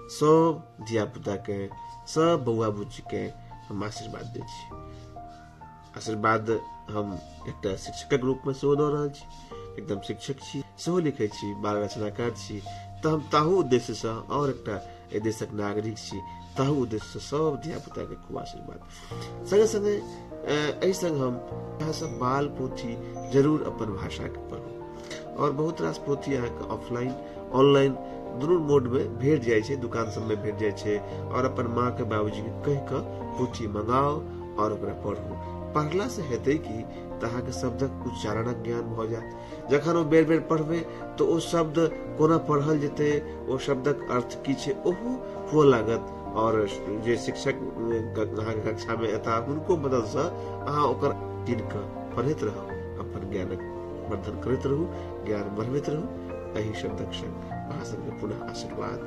सब धिया पुता के, सब बउआ बुच्ची के हम आशीर्वाद दै छी। आशीर्वाद हम एकटा शिक्षकक रूप में सेहो दऽ रहल छी, एकदम शिक्षक छी, सेहो लिखै छी, बाल रचनाकार छी, तऽ हम ताहू उद्देश्य से और एकटा एहि देशक नागरिक छी, ताहू उद्देश्य से सब धिया पुता के खूब आशीर्वाद। संगे संगे एहि संग हम सब बाल पोथी जरूर अपन भाषा के पढ़ू, और बहुत रास पोथी अहाँ के ऑफलाइन ऑनलाइन दुनू मोड में भेट जाय छै, दुकान सब में भेट जाय छै, और अपन माँ के बाबूजी के कह के पोथी मंगाओ और ओकरा पढ़ू। पढ़ला से हेतै कि अहाँ के शब्दक उच्चारणक ज्ञान भ जायत। जखन ओ बेर बेर पढ़बै तो ओ शब्द कोना पढ़ल जेतै, ओ शब्दक अर्थ की छै ओहो हुअ लागत, और जे शिक्षक अहाँ के कक्षा में एता हुनको मदद से अहाँ ओकर कीन के पढ़ैत रहू, अपन ज्ञानक वर्धन करैत रहू, ज्ञान बढ़बैत रहू। एहि शब्दक संग अहाँ सबके पुनः आशीर्वाद।